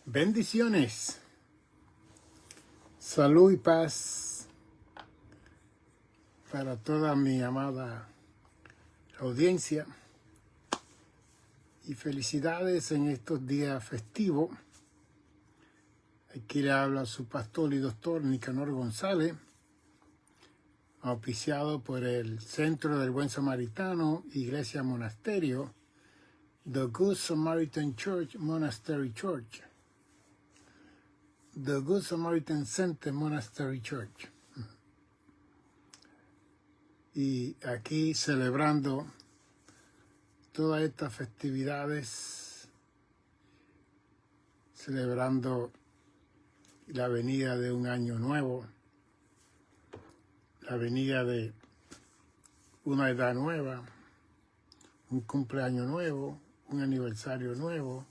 Bendiciones, salud y paz para toda mi amada audiencia y felicidades en estos días festivos. Aquí le habla su pastor y doctor Nicanor González, auspiciado por el Centro del Buen Samaritano, Iglesia Monasterio, The Good Samaritan Church, Monastery Church. The Good Samaritan Center Monastery Church. Y aquí celebrando todas estas festividades, celebrando la venida de un año nuevo, la venida de una edad nueva, un cumpleaños nuevo, un aniversario nuevo.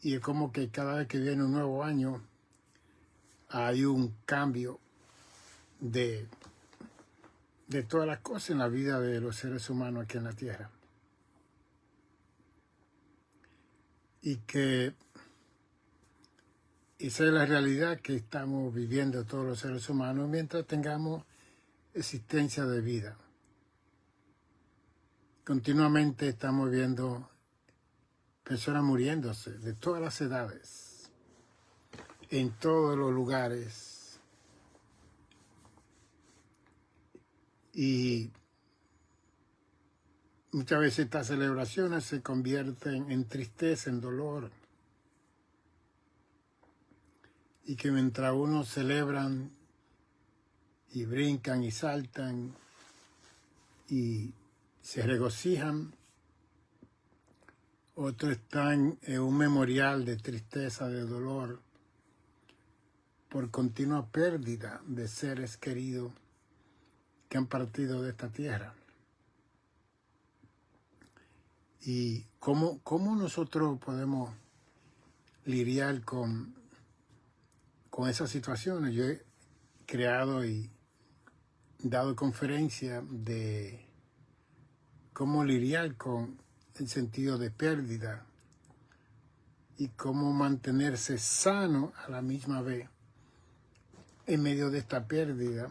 Y es como que cada vez que viene un nuevo año hay un cambio de todas las cosas en la vida de los seres humanos aquí en la Tierra. Y que esa es la realidad que estamos viviendo todos los seres humanos mientras tengamos existencia de vida. Continuamente estamos viendo personas muriéndose de todas las edades, en todos los lugares. Y muchas veces estas celebraciones se convierten en tristeza, en dolor. Y que mientras unos celebran y brincan y saltan y se regocijan, otros están en un memorial de tristeza, de dolor, por continua pérdida de seres queridos que han partido de esta tierra. ¿Y cómo nosotros podemos lidiar con esas situaciones? Yo he creado y dado conferencias de cómo lidiar con el sentido de pérdida y cómo mantenerse sano a la misma vez en medio de esta pérdida.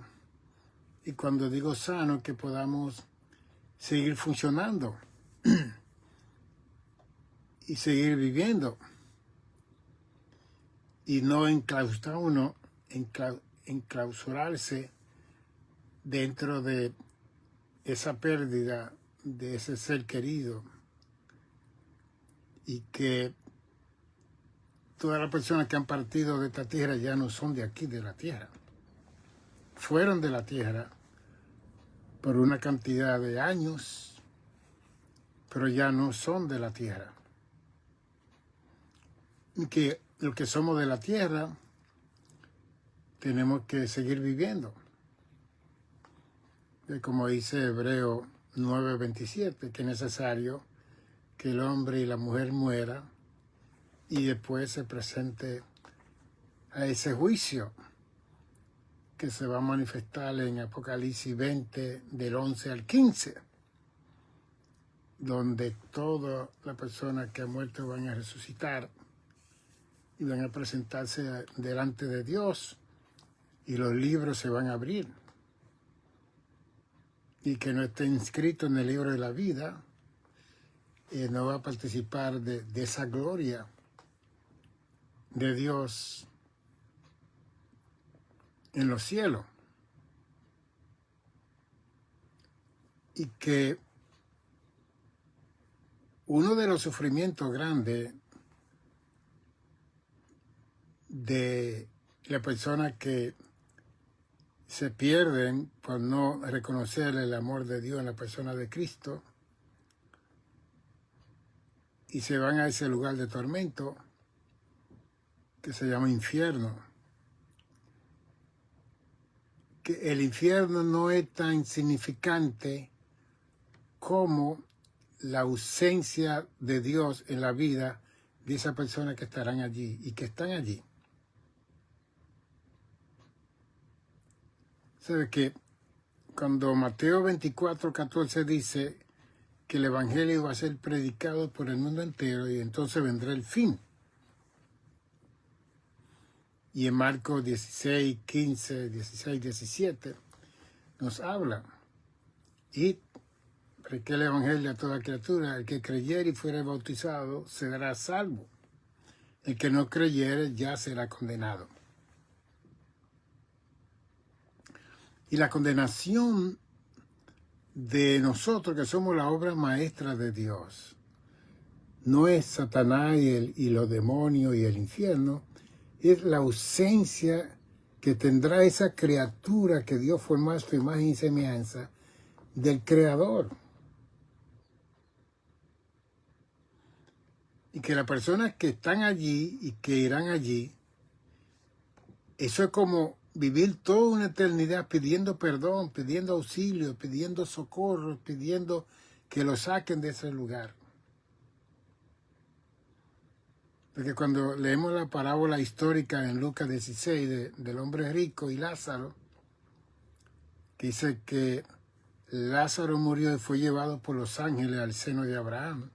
Y cuando digo sano, que podamos seguir funcionando y seguir viviendo y no enclausurarse dentro de esa pérdida de ese ser querido, y que todas las personas que han partido de esta tierra ya no son de aquí, de la tierra. Fueron de la tierra por una cantidad de años, pero ya no son de la tierra. Y que los que somos de la tierra tenemos que seguir viviendo. Como dice Hebreo 9:27, que es necesario que el hombre y la mujer muera y después se presente a ese juicio que se va a manifestar en Apocalipsis 20, del 11 al 15, donde todas las personas que han muerto van a resucitar y van a presentarse delante de Dios, y los libros se van a abrir. Y que no esté inscrito en el libro de la vida, no va a participar de esa gloria de Dios en los cielos. Y que uno de los sufrimientos grandes de las personas que se pierden por no reconocer el amor de Dios en la persona de Cristo y se van a ese lugar de tormento que se llama infierno. Que el infierno no es tan insignificante como la ausencia de Dios en la vida de esas personas que estarán allí y que están allí. ¿Sabe que cuando Mateo 24:14 dice que el Evangelio va a ser predicado por el mundo entero y entonces vendrá el fin? Y en Marcos 16, 15, 16, 17 nos habla. Y prediqué el evangelio a toda criatura. El que creyere y fuere bautizado será salvo. El que no creyere ya será condenado. Y la condenación de nosotros, que somos la obra maestra de Dios, no es Satanás y los demonios y el infierno, es la ausencia que tendrá esa criatura que Dios formó a su imagen y semejanza del Creador. Y que las personas que están allí y que irán allí, eso es como vivir toda una eternidad pidiendo perdón, pidiendo auxilio, pidiendo socorro, pidiendo que lo saquen de ese lugar. Porque cuando leemos la parábola histórica en Lucas 16 del hombre rico y Lázaro, que dice que Lázaro murió y fue llevado por los ángeles al seno de Abraham,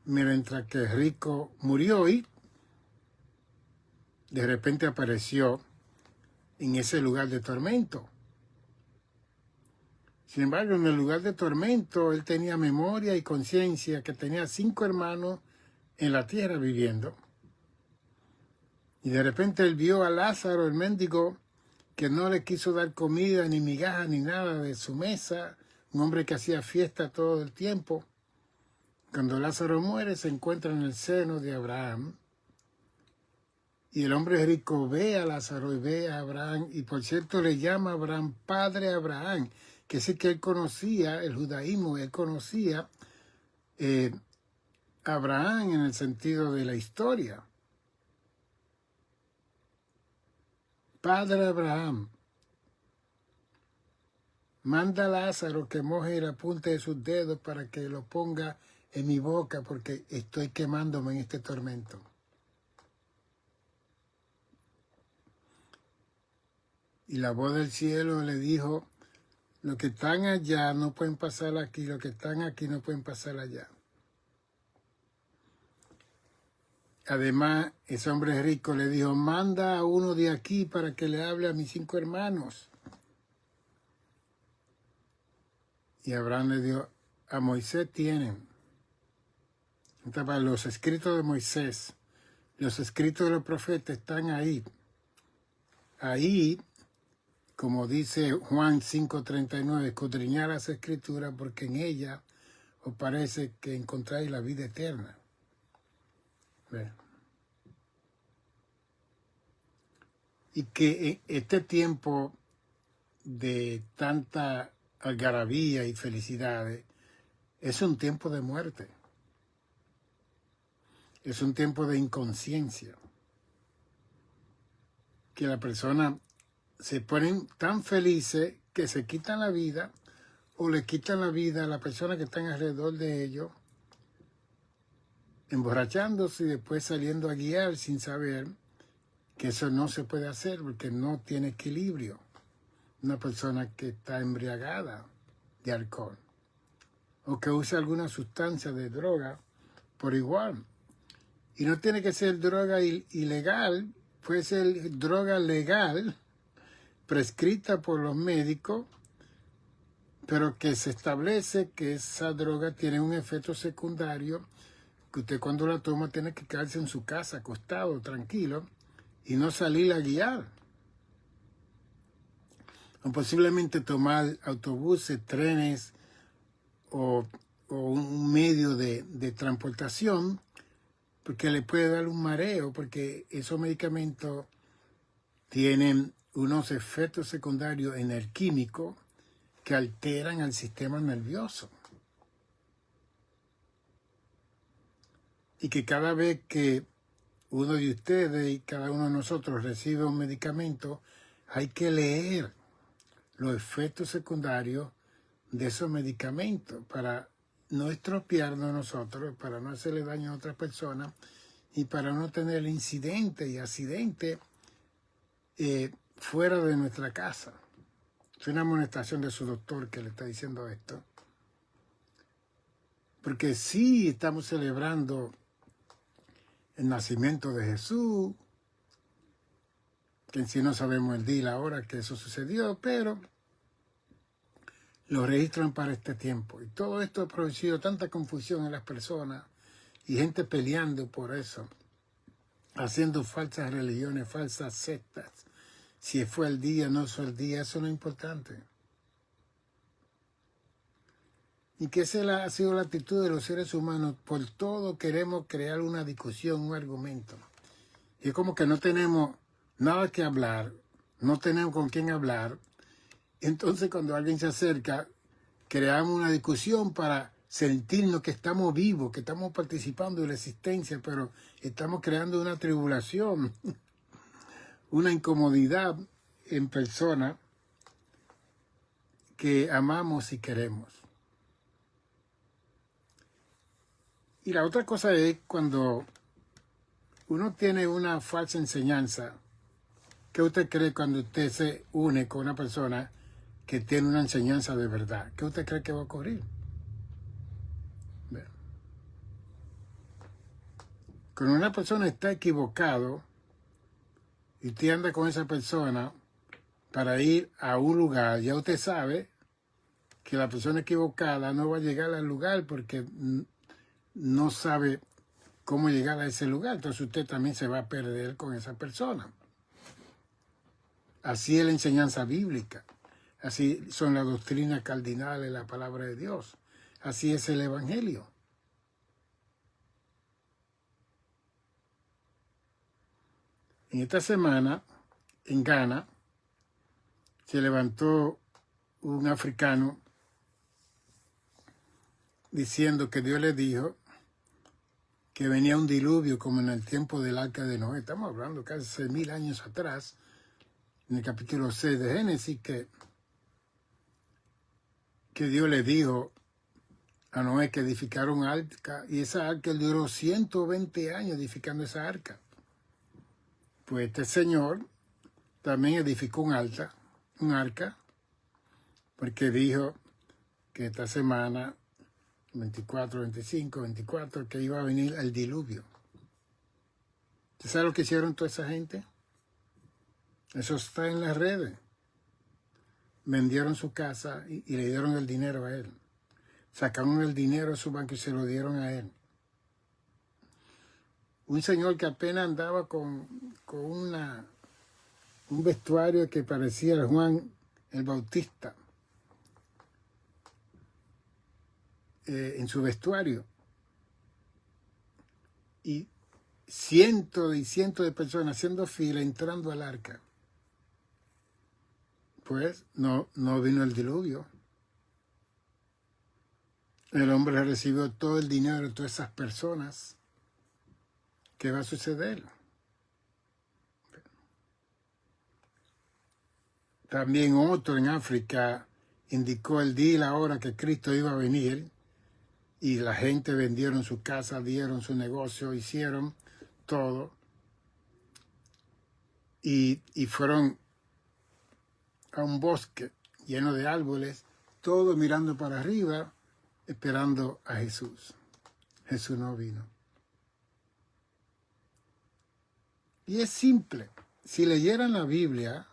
mientras que el rico murió y de repente apareció en ese lugar de tormento. Sin embargo, en el lugar de tormento, él tenía memoria y conciencia que tenía 5 hermanos en la tierra viviendo. Y de repente él vio a Lázaro, el mendigo, que no le quiso dar comida, ni migajas, ni nada de su mesa, un hombre que hacía fiesta todo el tiempo. Cuando Lázaro muere, se encuentra en el seno de Abraham. Y el hombre rico ve a Lázaro y ve a Abraham, y por cierto le llama a Abraham Padre Abraham, que sí que él conocía el judaísmo, él conocía a Abraham en el sentido de la historia. Padre Abraham, manda a Lázaro que moje la punta de sus dedos para que lo ponga en mi boca porque estoy quemándome en este tormento. Y la voz del cielo le dijo, los que están allá no pueden pasar aquí, los que están aquí no pueden pasar allá. Además, ese hombre rico le dijo, manda a uno de aquí para que le hable a mis 5 hermanos. Y Abraham le dijo, a Moisés tienen. Entonces, los escritos de Moisés, los escritos de los profetas están ahí. Ahí, como dice Juan 5:39, escudriñad las escrituras porque en ellas os parece que encontráis la vida eterna. ¿Ve? Y que este tiempo de tanta algarabía y felicidades es un tiempo de muerte. Es un tiempo de inconsciencia. Que la persona se ponen tan felices que se quitan la vida o le quitan la vida a la persona que están alrededor de ellos, emborrachándose y después saliendo a guiar sin saber que eso no se puede hacer porque no tiene equilibrio. Una persona que está embriagada de alcohol o que usa alguna sustancia de droga por igual. Y no tiene que ser droga ilegal, puede ser droga legal, prescrita por los médicos, pero que se establece que esa droga tiene un efecto secundario, que usted cuando la toma tiene que quedarse en su casa, acostado, tranquilo, y no salir a guiar. O posiblemente tomar autobuses, trenes o un medio de transportación, porque le puede dar un mareo, porque esos medicamentos tienen unos efectos secundarios en el químico que alteran el sistema nervioso. Y que cada vez que uno de ustedes y cada uno de nosotros recibe un medicamento, hay que leer los efectos secundarios de esos medicamentos para no estropearnos nosotros, para no hacerle daño a otras personas y para no tener incidentes y accidentes fuera de nuestra casa. Es una amonestación de su doctor que le está diciendo esto. Porque sí estamos celebrando el nacimiento de Jesús, que en sí no sabemos el día y la hora que eso sucedió, pero lo registran para este tiempo. Y todo esto ha producido tanta confusión en las personas y gente peleando por eso, haciendo falsas religiones, falsas sectas. Si fue el día, no fue el día, eso no es importante. Y que esa ha sido la actitud de los seres humanos. Por todo queremos crear una discusión, un argumento. Y es como que no tenemos nada que hablar, no tenemos con quién hablar. Entonces cuando alguien se acerca, creamos una discusión para sentirnos que estamos vivos, que estamos participando de la existencia, pero estamos creando una tribulación, una incomodidad en personas que amamos y queremos. Y la otra cosa es cuando uno tiene una falsa enseñanza. ¿Qué usted cree cuando usted se une con una persona que tiene una enseñanza de verdad? ¿Qué usted cree que va a ocurrir? Cuando una persona está equivocado y usted anda con esa persona para ir a un lugar, ya usted sabe que la persona equivocada no va a llegar al lugar porque no sabe cómo llegar a ese lugar. Entonces usted también se va a perder con esa persona. Así es la enseñanza bíblica. Así son las doctrinas cardinales, la palabra de Dios. Así es el Evangelio. En esta semana, en Ghana, se levantó un africano diciendo que Dios le dijo que venía un diluvio como en el tiempo del arca de Noé. Estamos hablando casi 6.000 años atrás, en el capítulo 6 de Génesis, que Dios le dijo a Noé que edificara un arca, y esa arca duró 120 años edificando esa arca. Pues este señor también edificó un arca, porque dijo que esta semana, 24, 25, 24, que iba a venir el diluvio. ¿Usted sabe lo que hicieron toda esa gente? Eso está en las redes. Vendieron su casa y le dieron el dinero a él. Sacaron el dinero de su banco y se lo dieron a él. Un señor que apenas andaba con un vestuario que parecía el Juan el Bautista en su vestuario. Y cientos y cientos de personas haciendo fila entrando al arca. Pues no vino el diluvio. El hombre recibió todo el dinero de todas esas personas. ¿Qué va a suceder? También otro en África indicó el día y la hora que Cristo iba a venir y la gente vendieron su casa, dieron su negocio, hicieron todo y fueron a un bosque lleno de árboles, todos mirando para arriba, esperando a Jesús. Jesús no vino. Y es simple. Si leyeran la Biblia,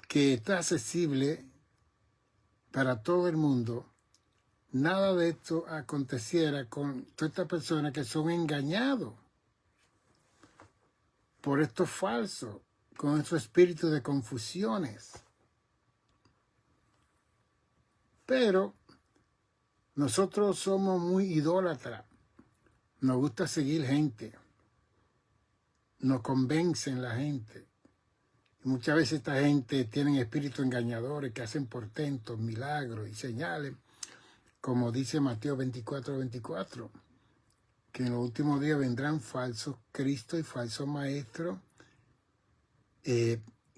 que está accesible para todo el mundo, nada de esto aconteciera con todas estas personas que son engañados por estos falsos, con estos espíritus de confusiones. Pero nosotros somos muy idólatras, nos gusta seguir gente, nos convencen la gente. Y muchas veces esta gente tiene espíritus engañadores que hacen portentos, milagros y señales, como dice Mateo 24:24, que en los últimos días vendrán falsos cristos y falsos maestros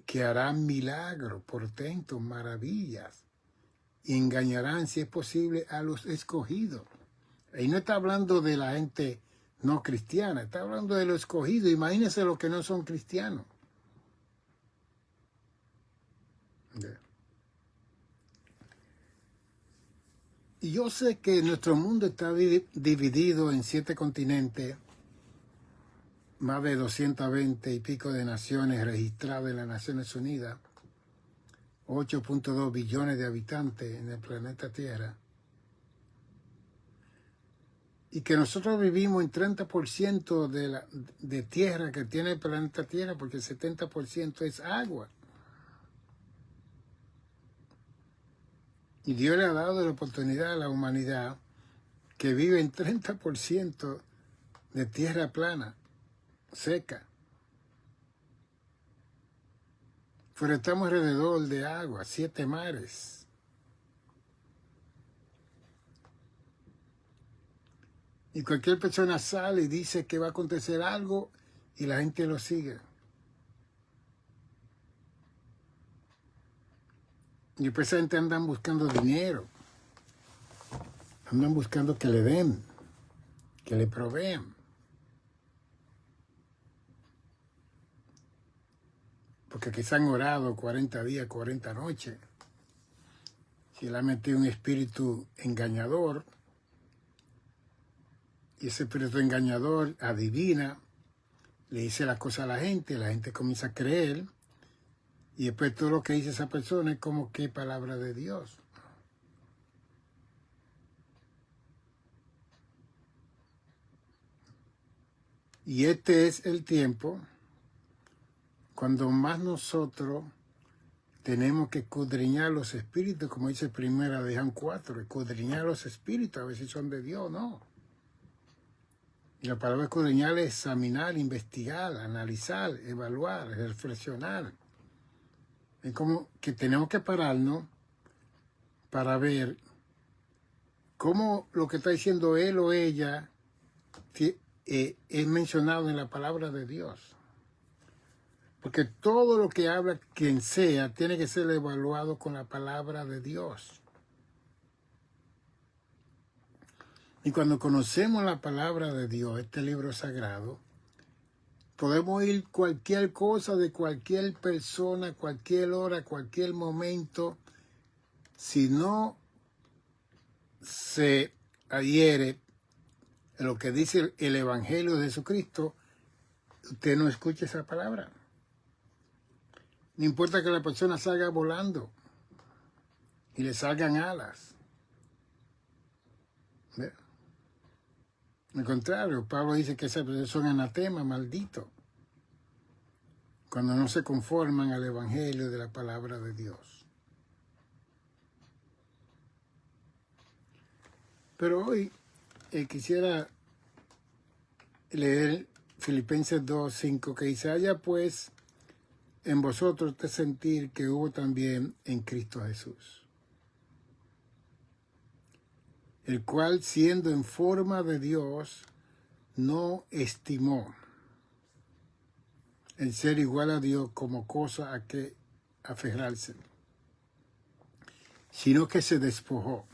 que harán milagros, portentos, maravillas, y engañarán, si es posible, a los escogidos. Ahí no está hablando de la gente no cristiana, está hablando de los escogidos. Imagínense los que no son cristianos. Y yo sé que nuestro mundo está dividido en 7 continentes más de 220 y pico de naciones registradas en las Naciones Unidas, 8.2 billones de habitantes en el planeta Tierra, y que nosotros vivimos en 30% de tierra que tiene el planeta Tierra, porque el 70% es agua. Y Dios le ha dado la oportunidad a la humanidad que vive en 30% de tierra plana, seca. Pero estamos alrededor de agua, 7 mares. Y cualquier persona sale y dice que va a acontecer algo y la gente lo sigue. Y después esa gente andan buscando dinero. Andan buscando que le den, que le provean. Porque quizá han orado 40 días, 40 noches. Si le ha metido un espíritu engañador, y ese espíritu engañador adivina, le dice las cosas a la gente comienza a creer, y después todo lo que dice esa persona es como que palabra de Dios. Y este es el tiempo cuando más nosotros tenemos que escudriñar los espíritus, como dice primera de Juan 4, escudriñar los espíritus, a ver si son de Dios o no. Y la palabra escudriñar es examinar, investigar, analizar, evaluar, reflexionar. Es como que tenemos que pararnos para ver cómo lo que está diciendo él o ella es mencionado en la palabra de Dios. Porque todo lo que habla quien sea tiene que ser evaluado con la palabra de Dios. Y cuando conocemos la palabra de Dios, este libro sagrado, podemos oír cualquier cosa de cualquier persona, cualquier hora, cualquier momento. Si no se adhiere a lo que dice el Evangelio de Jesucristo, usted no escucha esa palabra. No importa que la persona salga volando y le salgan alas. ¿Ve? Al contrario, Pablo dice que esas personas son anatemas, malditos, cuando no se conforman al Evangelio de la palabra de Dios. Pero hoy quisiera leer Filipenses 2:5, que dice: haya pues en vosotros este sentir que hubo también en Cristo Jesús, el cual, siendo en forma de Dios, no estimó el ser igual a Dios como cosa a que aferrarse, sino que se despojó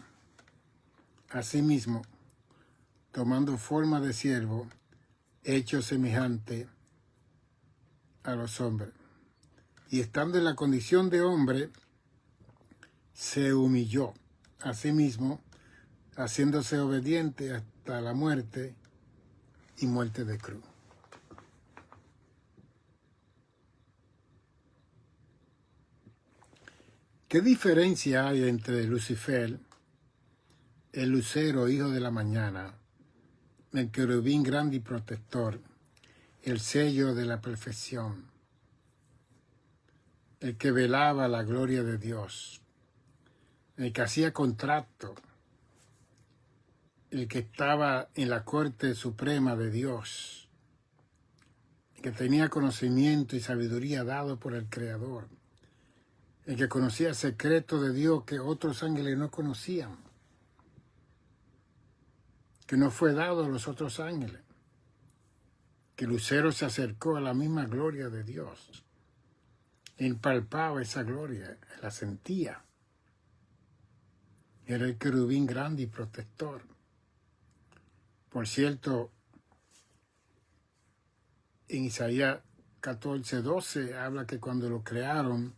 a sí mismo, tomando forma de siervo, hecho semejante a los hombres. Y estando en la condición de hombre, se humilló a sí mismo, haciéndose obediente hasta la muerte y muerte de cruz. ¿Qué diferencia hay entre Lucifer, el lucero, hijo de la mañana, el querubín grande y protector, el sello de la perfección, el que velaba la gloria de Dios, el que hacía contrato, el que estaba en la corte suprema de Dios, el que tenía conocimiento y sabiduría dado por el Creador, el que conocía el secreto de Dios que otros ángeles no conocían, que no fue dado a los otros ángeles, que Lucero se acercó a la misma gloria de Dios, él palpaba esa gloria, la sentía, era el querubín grande y protector. Por cierto, en Isaías 14:12 habla que cuando lo crearon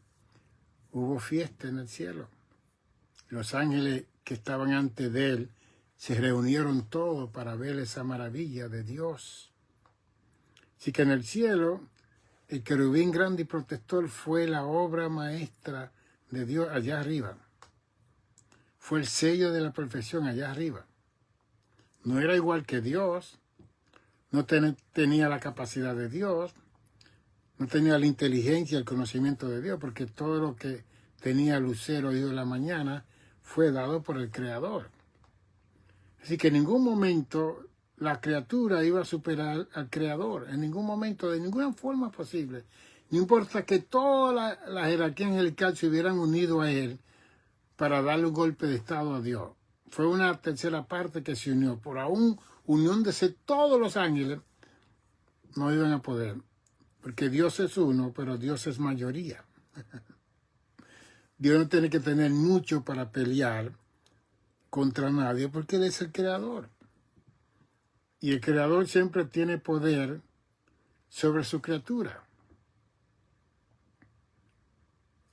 hubo fiesta en el cielo. Los ángeles que estaban antes de él se reunieron todos para ver esa maravilla de Dios. Así que en el cielo, el querubín grande y protector fue la obra maestra de Dios allá arriba. Fue el sello de la perfección allá arriba. No era igual que Dios, no tenía la capacidad de Dios, no tenía la inteligencia, el conocimiento de Dios, porque todo lo que tenía lucero y de la mañana fue dado por el Creador. Así que en ningún momento la criatura iba a superar al Creador, en ningún momento, de ninguna forma posible. No importa que toda la jerarquía angelical se hubieran unido a él para darle un golpe de estado a Dios. Fue una tercera parte que se unió. Por aún unión de todos los ángeles, no iban a poder. Porque Dios es uno, pero Dios es mayoría. Dios no tiene que tener mucho para pelear contra nadie, porque Él es el Creador. Y el Creador siempre tiene poder sobre su criatura.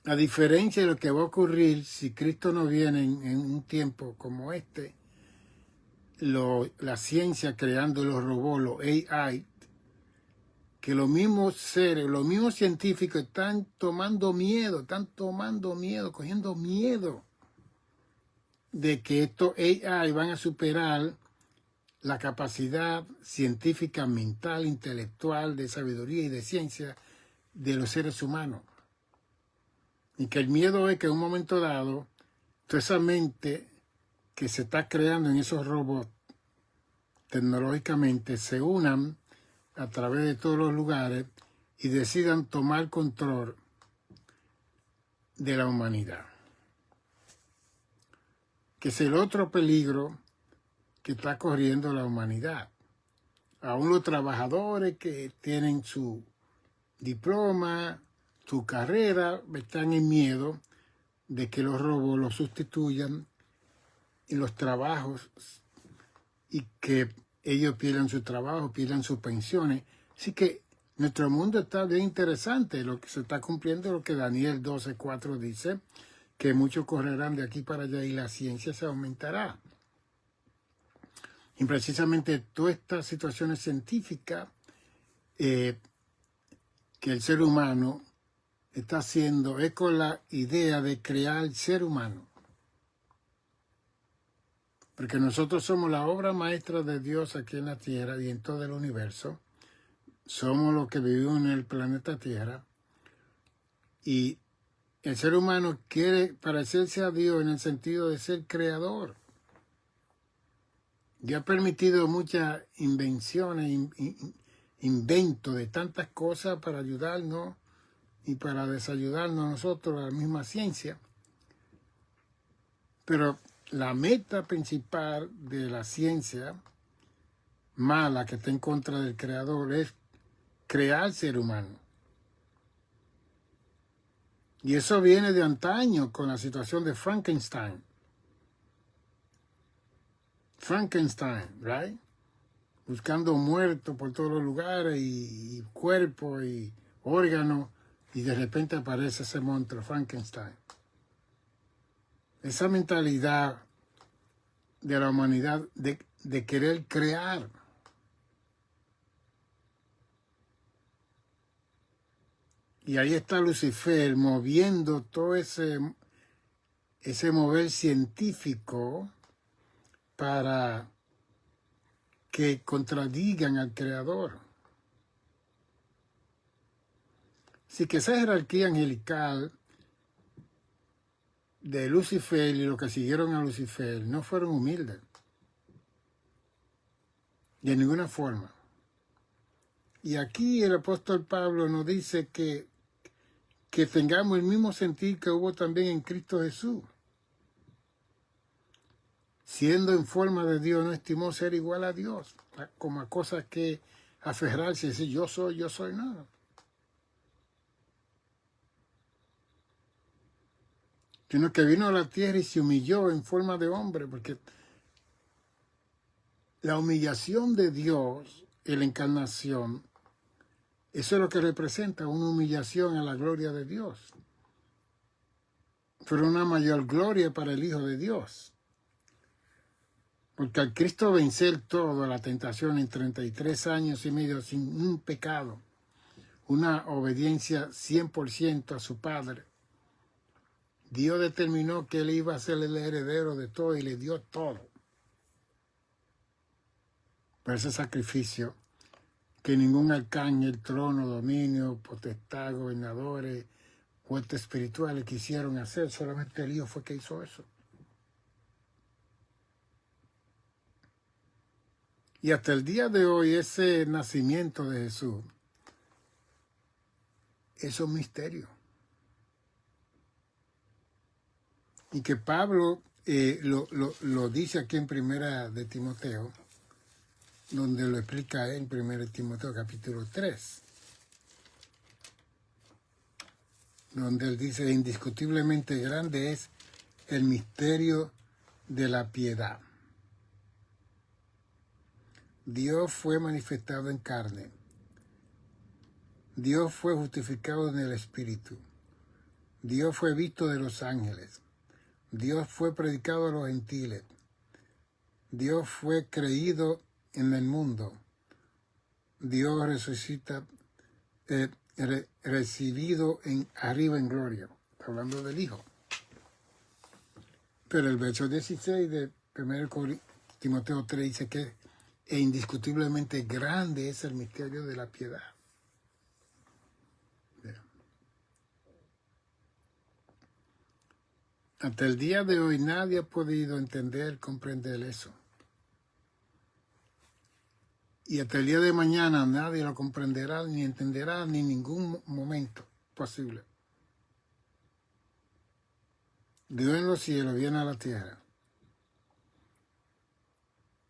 A diferencia de lo que va a ocurrir si Cristo no viene en un tiempo como este, la ciencia creando los robots, los AI, que los mismos seres, los mismos científicos están tomando miedo, cogiendo miedo de que estos AI van a superar la capacidad científica, mental, intelectual, de sabiduría y de ciencia de los seres humanos. Y que el miedo es que en un momento dado, toda esa mente que se está creando en esos robots tecnológicamente se unan a través de todos los lugares y decidan tomar control de la humanidad. Que es el otro peligro que está corriendo la humanidad. Aún los trabajadores que tienen su diploma, su carrera, están en miedo de que los robots los sustituyan en los trabajos y que ellos pierdan su trabajo, pierdan sus pensiones. Así que nuestro mundo está bien interesante, lo que se está cumpliendo, lo que Daniel 12:4 dice, que muchos correrán de aquí para allá y la ciencia se aumentará. Y precisamente todas estas situaciones científicas que el ser humano está haciendo es con la idea de crear el ser humano. Porque nosotros somos la obra maestra de Dios aquí en la Tierra y en todo el universo. Somos los que vivimos en el planeta Tierra. Y el ser humano quiere parecerse a Dios en el sentido de ser creador. Dios ha permitido muchas invenciones, inventos de tantas cosas para ayudarnos y para desayudarnos a nosotros, a la misma ciencia. Pero la meta principal de la ciencia mala que está en contra del Creador es crear ser humano. Y eso viene de antaño con la situación de Frankenstein. Right? Buscando muertos por todos los lugares y cuerpos y órganos, y de repente aparece ese monstruo, Frankenstein. Esa mentalidad de la humanidad de querer crear. Y ahí está Lucifer moviendo todo ese mover científico para que contradigan al Creador. Así que esa jerarquía angelical de Lucifer y los que siguieron a Lucifer no fueron humildes. De ninguna forma. Y aquí el apóstol Pablo nos dice que tengamos el mismo sentir que hubo también en Cristo Jesús. Siendo en forma de Dios, no estimó ser igual a Dios, como a cosas que aferrarse y decir yo soy nada. Sino que vino a la tierra y se humilló en forma de hombre, porque la humillación de Dios en la encarnación, eso es lo que representa una humillación a la gloria de Dios. Pero una mayor gloria para el Hijo de Dios. Porque al Cristo vencer todo, la tentación en 33 años y medio sin un pecado, una obediencia 100% a su Padre, Dios determinó que Él iba a ser el heredero de todo y le dio todo. Por ese sacrificio que ningún arcángel, trono, dominio, potestad, gobernadores, huestes espirituales quisieron hacer, solamente el Hijo fue que hizo eso. Y hasta el día de hoy, ese nacimiento de Jesús es un misterio. Y que Pablo lo dice aquí en Primera de Timoteo, donde lo explica en 1 Timoteo capítulo 3, donde él dice, indiscutiblemente grande es el misterio de la piedad. Dios fue manifestado en carne. Dios fue justificado en el Espíritu. Dios fue visto de los ángeles. Dios fue predicado a los gentiles. Dios fue creído en el mundo. Dios resucita, recibido arriba en gloria. Hablando del Hijo. Pero el verso 16 de 1 Timoteo 3 dice que indiscutiblemente grande es el misterio de la piedad. Hasta el día de hoy nadie ha podido entender, comprender eso. Y hasta el día de mañana nadie lo comprenderá, ni entenderá, ni en ningún momento posible. Dios en los cielos viene a la tierra.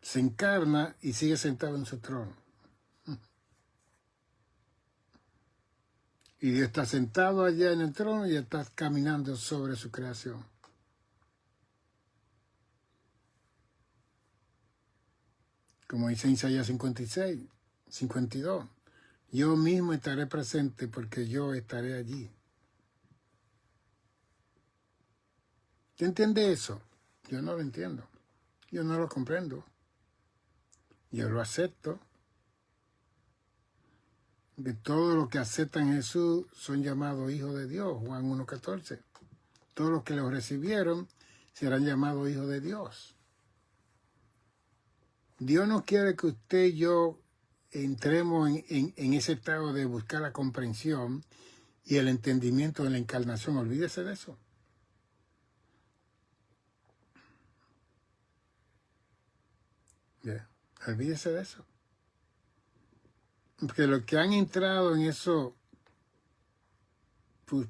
Se encarna y sigue sentado en su trono. Y Dios está sentado allá en el trono y está caminando sobre su creación. Como dice en Isaías 56, 52. Yo mismo estaré presente porque yo estaré allí. ¿Usted entiende eso? Yo no lo entiendo. Yo no lo comprendo. Yo lo acepto. De todo lo que aceptan Jesús son llamados hijos de Dios, Juan 1:14. Todos los que lo recibieron serán llamados hijos de Dios. Dios no quiere que usted y yo entremos en ese estado de buscar la comprensión y el entendimiento de la encarnación. Olvídese de eso. Olvídese de eso. Porque los que han entrado en eso,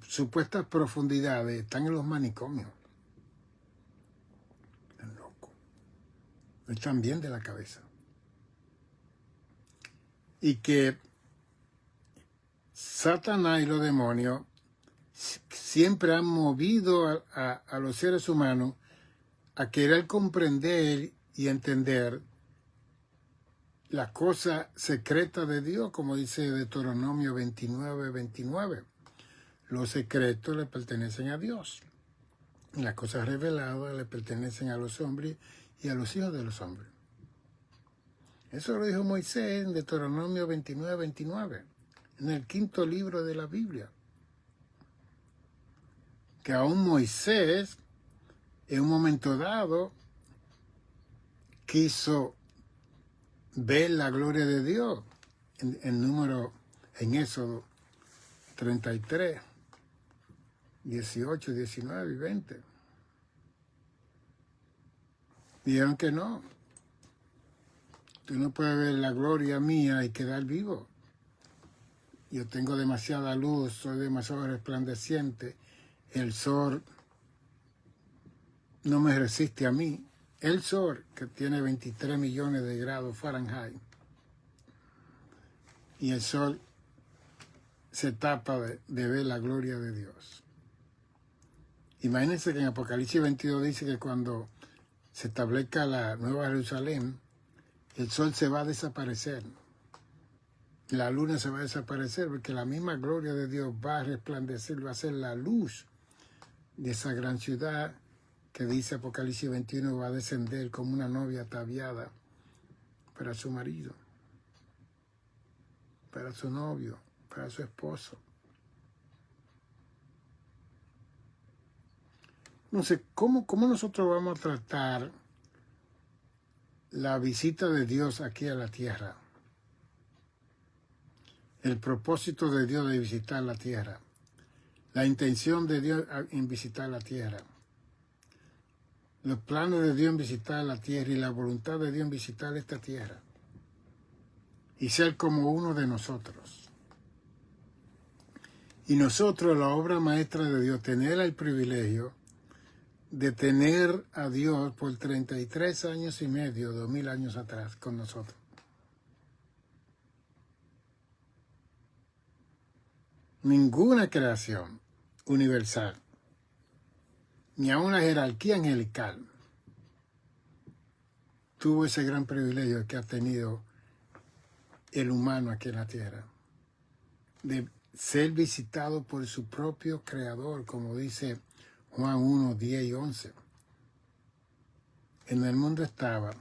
supuestas profundidades, están en los manicomios. Están locos. No están bien de la cabeza. Y que Satanás y los demonios siempre han movido a los seres humanos a querer comprender y entender las cosas secretas de Dios, como dice Deuteronomio 29:29. Los secretos le pertenecen a Dios. Las cosas reveladas le pertenecen a los hombres y a los hijos de los hombres. Eso lo dijo Moisés en Deuteronomio 29:29, en el 5º libro de la Biblia. Que aún Moisés, en un momento dado, quiso ver la gloria de Dios en Éxodo 33, 18, 19 y 20. Dijeron que no. Tú no puedes ver la gloria mía y quedar vivo. Yo tengo demasiada luz, soy demasiado resplandeciente. El sol no me resiste a mí. El sol, que tiene 23 millones de grados Fahrenheit, y el sol se tapa de ver la gloria de Dios. Imagínense que en Apocalipsis 22 dice que cuando se establezca la Nueva Jerusalén, el sol se va a desaparecer. La luna se va a desaparecer porque la misma gloria de Dios va a resplandecer, va a ser la luz de esa gran ciudad que dice Apocalipsis 21, va a descender como una novia ataviada para su marido, para su novio, para su esposo. No sé, ¿cómo nosotros vamos a tratar la visita de Dios aquí a la tierra? El propósito de Dios de visitar la tierra. La intención de Dios en visitar la tierra. Los planes de Dios en visitar la tierra y la voluntad de Dios en visitar esta tierra. Y ser como uno de nosotros. Y nosotros, la obra maestra de Dios, tener el privilegio de tener a Dios por 33 años y medio, 2000 años atrás, con nosotros. Ninguna creación universal, ni aun la jerarquía angelical, tuvo ese gran privilegio que ha tenido el humano aquí en la tierra, de ser visitado por su propio creador, como dice Juan 1, 10 y 11. En el mundo estaba,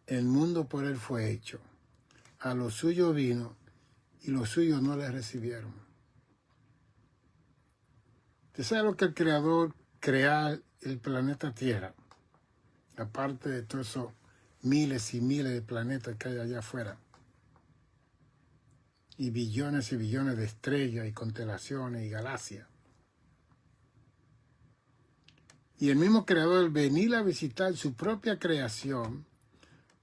el mundo por él fue hecho, a los suyos vino y los suyos no le recibieron. ¿Usted sabe lo que el creador crea el planeta Tierra? Aparte de todos esos miles y miles de planetas que hay allá afuera. Y billones de estrellas y constelaciones y galaxias. Y el mismo creador venir a visitar su propia creación,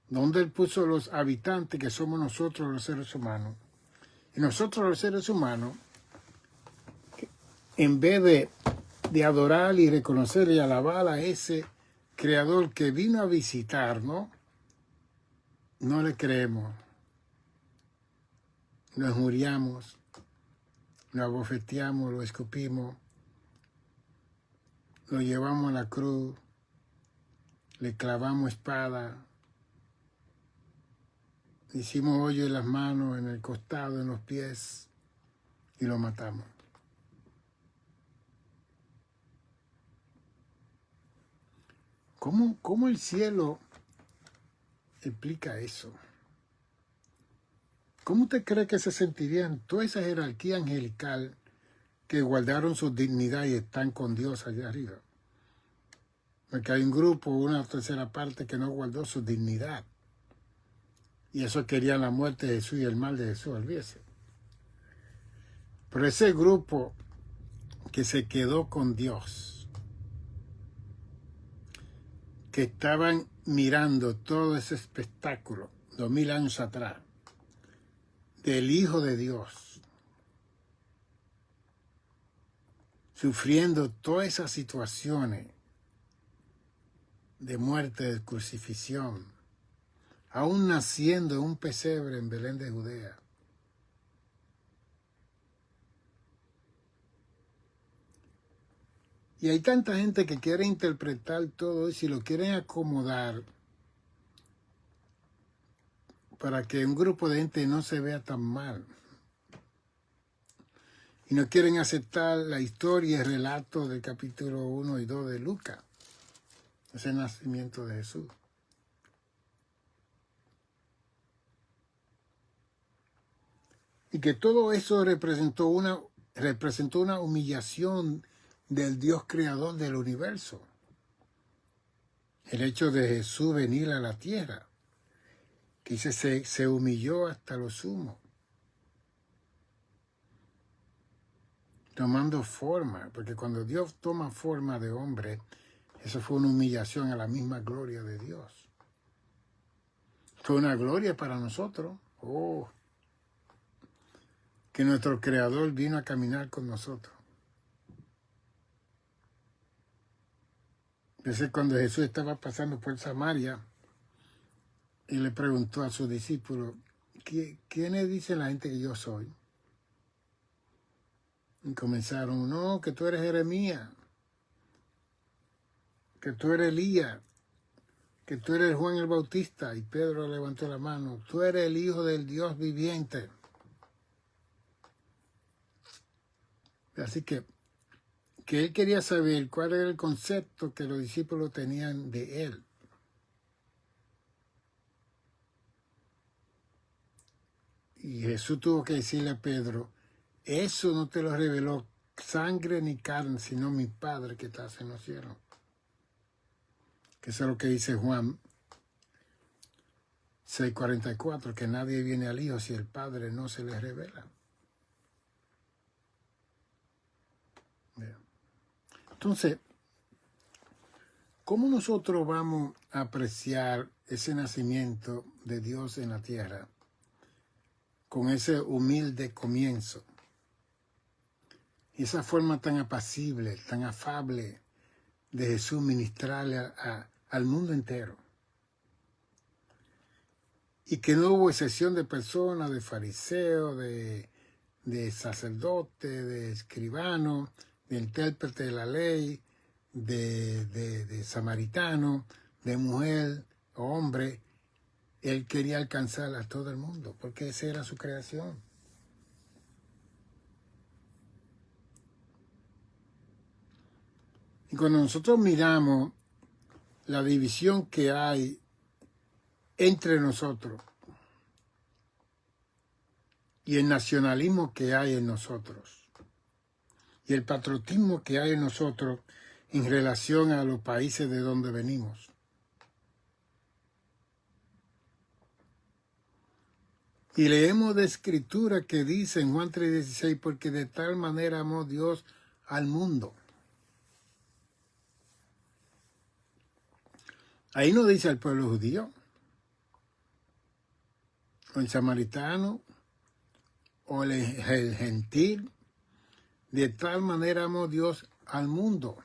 donde él puso los habitantes que somos nosotros los seres humanos. Y nosotros los seres humanos, en vez de adorar y reconocer y alabar a ese creador que vino a visitarnos, no le creemos. Lo injuriamos, lo abofeteamos, lo escupimos, lo llevamos a la cruz, le clavamos espada, le hicimos hoyo en las manos, en el costado, en los pies y lo matamos. ¿Cómo el cielo explica eso? ¿Cómo usted cree que se sentirían toda esa jerarquía angelical que guardaron su dignidad y están con Dios allá arriba? Porque hay un grupo, una tercera parte que no guardó su dignidad. Y eso querían la muerte de Jesús y el mal de Jesús, olvídese. Pero ese grupo que se quedó con Dios, que estaban mirando todo ese espectáculo 2000 años atrás, del Hijo de Dios, sufriendo todas esas situaciones de muerte, de crucifixión, aún naciendo en un pesebre en Belén de Judea. Y hay tanta gente que quiere interpretar todo eso y lo quieren acomodar para que un grupo de gente no se vea tan mal. Y no quieren aceptar la historia y el relato del capítulo 1 y 2 de Lucas, ese nacimiento de Jesús. Y que todo eso representó una humillación del Dios creador del universo. El hecho de Jesús venir a la tierra, que se humilló hasta lo sumo, tomando forma, porque cuando Dios toma forma de hombre, eso fue una humillación a la misma gloria de Dios. Fue una gloria para nosotros. Oh, que nuestro Creador vino a caminar con nosotros. Entonces, cuando Jesús estaba pasando por Samaria, y le preguntó a sus discípulos, ¿quiénes dicen la gente que yo soy? Y comenzaron, no, que tú eres Jeremías, que tú eres Elías, que tú eres Juan el Bautista. Y Pedro levantó la mano, tú eres el Hijo del Dios viviente. Así que que él quería saber cuál era el concepto que los discípulos tenían de él. Y Jesús tuvo que decirle a Pedro, eso no te lo reveló sangre ni carne, sino mi Padre que está en los cielos. Que eso es lo que dice Juan 6:44, que nadie viene al Hijo si el Padre no se le revela. Entonces, ¿cómo nosotros vamos a apreciar ese nacimiento de Dios en la tierra con ese humilde comienzo? Y esa forma tan apacible, tan afable de Jesús ministrarle al mundo entero. Y que no hubo excepción de personas, de fariseos, de sacerdotes, de escribanos, de intérprete de la ley, de samaritano, de mujer o hombre. Él quería alcanzar a todo el mundo, porque esa era su creación. Y cuando nosotros miramos la división que hay entre nosotros y el nacionalismo que hay en nosotros y el patriotismo que hay en nosotros en relación a los países de donde venimos, y leemos de escritura que dice en Juan 3:16, porque de tal manera amó Dios al mundo. Ahí no dice al pueblo judío, o el samaritano, o el gentil. De tal manera amó Dios al mundo.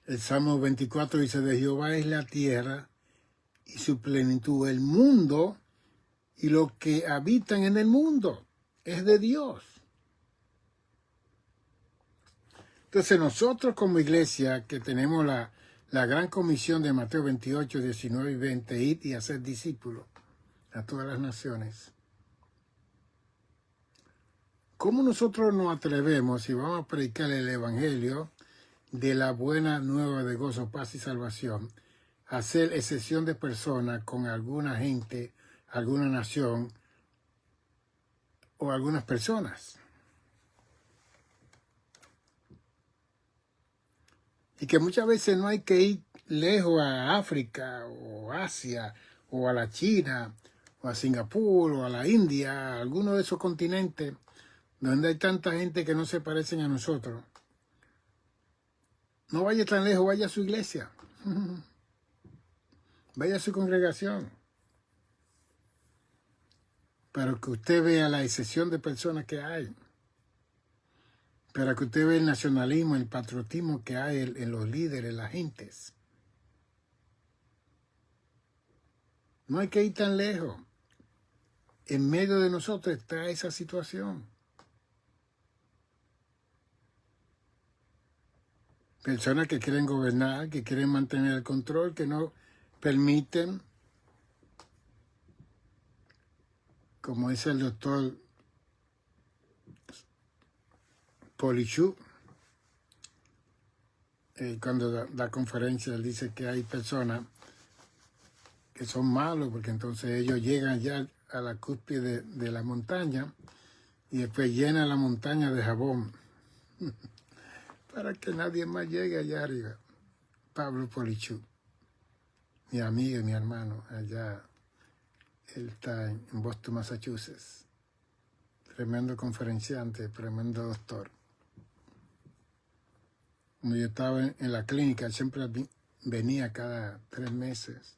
El Salmo 24 dice, de Jehová es la tierra y su plenitud, el mundo y lo que habitan en el mundo. Es de Dios. Entonces nosotros como iglesia que tenemos la gran comisión de Mateo 28, 19 y 20, ir y hacer discípulos a todas las naciones. ¿Cómo nosotros nos atrevemos, y vamos a predicar el evangelio de la buena nueva de gozo, paz y salvación, a hacer excepción de personas con alguna gente, alguna nación o algunas personas? Y que muchas veces no hay que ir lejos a África o Asia o a la China o a Singapur o a la India, a alguno de esos continentes donde hay tanta gente que no se parecen a nosotros. No vaya tan lejos, vaya a su iglesia. Vaya a su congregación. Para que usted vea la excepción de personas que hay. Para que usted vea el nacionalismo, el patriotismo que hay en los líderes, las gentes. No hay que ir tan lejos. En medio de nosotros está esa situación. Personas que quieren gobernar, que quieren mantener el control, que no permiten, como dice el doctor Polichuk, cuando da conferencia, él dice que hay personas que son malos, porque entonces ellos llegan ya a la cúspide de la montaña y después llenan la montaña de jabón para que nadie más llegue allá arriba. Pablo Polichuk, mi amigo y mi hermano, allá, él está en Boston, Massachusetts. Tremendo conferenciante, tremendo doctor. Cuando yo estaba en la clínica, siempre venía cada 3 meses,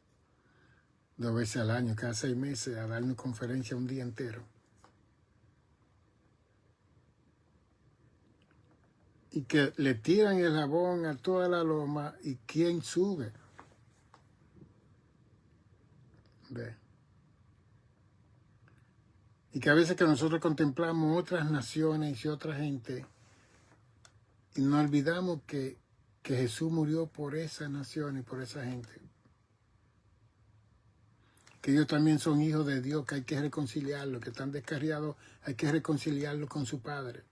2 veces al año, cada 6 meses, a dar una conferencia un día entero. Y que le tiran el jabón a toda la loma, y ¿quién sube? Ve. Y que a veces que nosotros contemplamos otras naciones y otra gente, y nos olvidamos que Jesús murió por esa nación y por esa gente. Que ellos también son hijos de Dios, que hay que reconciliarlos, que están descarriados, hay que reconciliarlos con su Padre.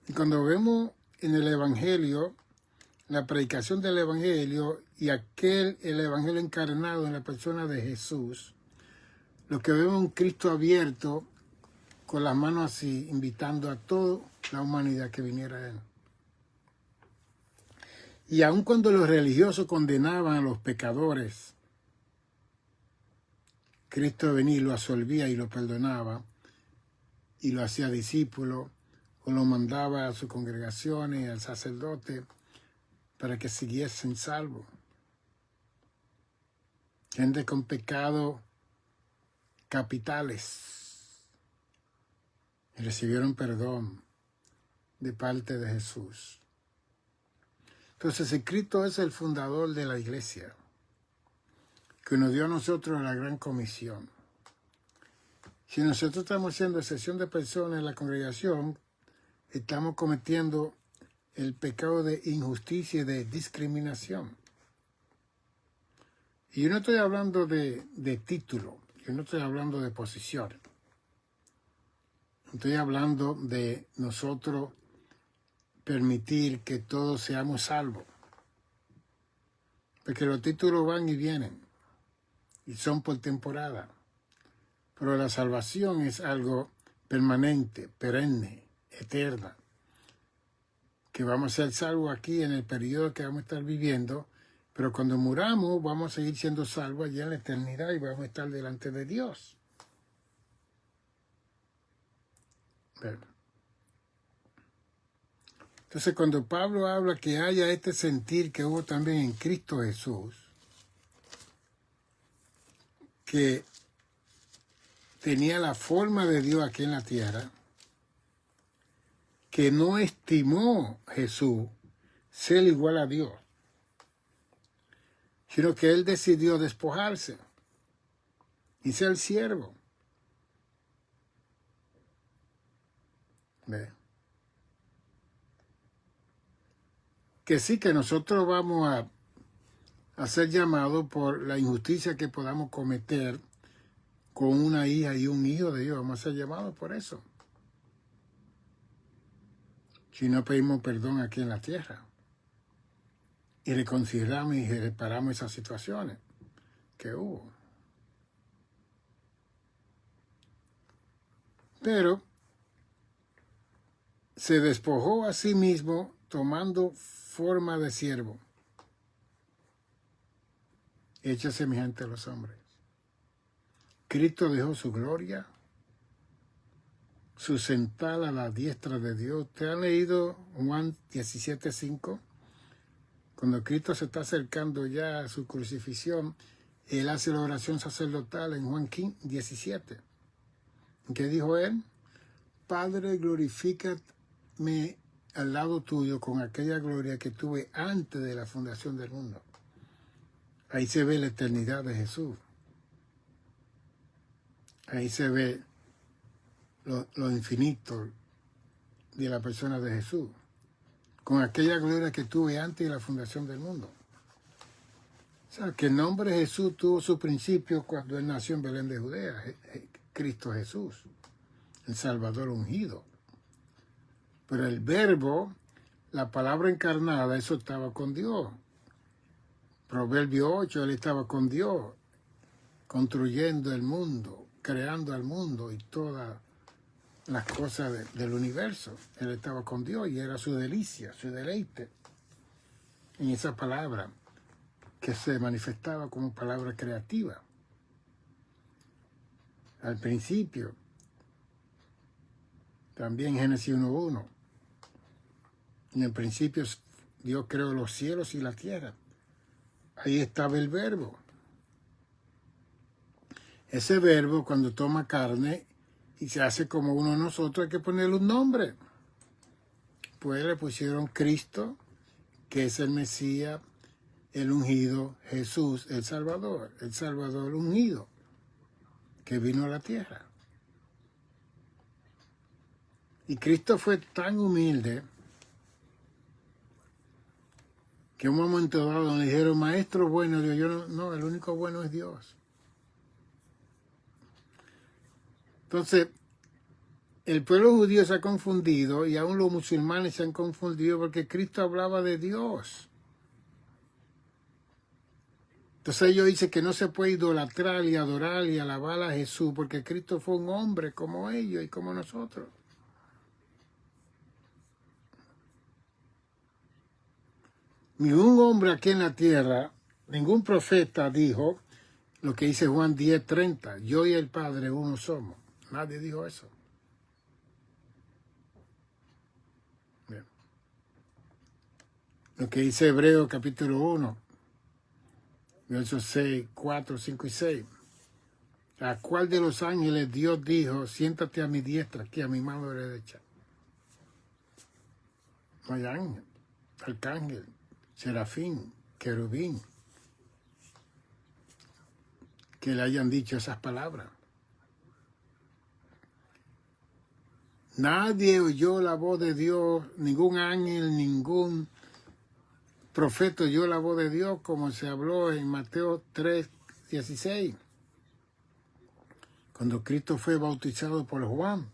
Y cuando vemos en el Evangelio, la predicación del Evangelio y el Evangelio encarnado en la persona de Jesús, lo que vemos es un Cristo abierto, con las manos así, invitando a toda la humanidad que viniera a Él. Y aun cuando los religiosos condenaban a los pecadores, Cristo venía y lo absolvía y lo perdonaba, y lo hacía discípulo, o lo mandaba a sus congregaciones, al sacerdote, para que siguiesen salvos. Gente con pecados capitales recibieron perdón de parte de Jesús. Entonces, Cristo es el fundador de la iglesia, que nos dio a nosotros la gran comisión. Si nosotros estamos haciendo excepción de personas en la congregación, estamos cometiendo el pecado de injusticia y de discriminación. Y yo no estoy hablando de título, yo no estoy hablando de posición. Estoy hablando de nosotros permitir que todos seamos salvos. Porque los títulos van y vienen, y son por temporada. Pero la salvación es algo permanente, perenne, eterna. Que vamos a ser salvos aquí en el periodo que vamos a estar viviendo, pero cuando muramos vamos a seguir siendo salvos allá en la eternidad y vamos a estar delante de Dios. Entonces, cuando Pablo habla que haya este sentir que hubo también en Cristo Jesús, que tenía la forma de Dios aquí en la tierra, que no estimó Jesús ser igual a Dios, sino que él decidió despojarse y ser siervo. ¿Ve? Que sí, que nosotros vamos a ser llamados por la injusticia que podamos cometer con una hija y un hijo de Dios. Vamos a ser llamados por eso. Si no pedimos perdón aquí en la tierra y reconsideramos y reparamos esas situaciones que hubo. Pero se despojó a sí mismo tomando forma de siervo, hecho semejante a los hombres. Cristo dejó su gloria, su sentada a la diestra de Dios. ¿Usted ha leído Juan 17:5? Cuando Cristo se está acercando ya a su crucifixión, Él hace la oración sacerdotal en Juan 17. ¿Qué dijo Él? Padre, glorifícame al lado tuyo con aquella gloria que tuve antes de la fundación del mundo. Ahí se ve la eternidad de Jesús. Ahí se ve lo infinito de la persona de Jesús, con aquella gloria que tuve antes de la fundación del mundo. O sea, que el nombre de Jesús tuvo su principio cuando Él nació en Belén de Judea, Cristo Jesús, el Salvador ungido. Pero el verbo, la palabra encarnada, eso estaba con Dios. Proverbio 8, Él estaba con Dios, construyendo el mundo, creando al mundo y todas las cosas del universo. Él estaba con Dios y era su delicia, su deleite en esa palabra que se manifestaba como palabra creativa. Al principio, también Génesis 1:1, en el principio Dios creó los cielos y la tierra. Ahí estaba el verbo. Ese verbo, cuando toma carne y se hace como uno de nosotros, hay que ponerle un nombre. Pues le pusieron Cristo, que es el Mesías, el ungido, Jesús, el Salvador ungido, que vino a la tierra. Y Cristo fue tan humilde que en un momento dado le dijeron, maestro bueno, Dios, no, el único bueno es Dios. Entonces, el pueblo judío se ha confundido y aún los musulmanes se han confundido porque Cristo hablaba de Dios. Entonces ellos dicen que no se puede idolatrar y adorar y alabar a Jesús porque Cristo fue un hombre como ellos y como nosotros. Ningún hombre aquí en la tierra, ningún profeta dijo lo que dice Juan 10:30, yo y el Padre uno somos. Nadie dijo eso. Bien. Lo que dice Hebreos capítulo 1, versos 6, 4, 5 y 6. ¿A cuál de los ángeles Dios dijo, siéntate a mi diestra, aquí a mi mano derecha? No hay ángel, arcángel, serafín, querubín, que le hayan dicho esas palabras. Nadie oyó la voz de Dios, ningún ángel, ningún profeta oyó la voz de Dios, como se habló en Mateo 3:16. Cuando Cristo fue bautizado por Juan,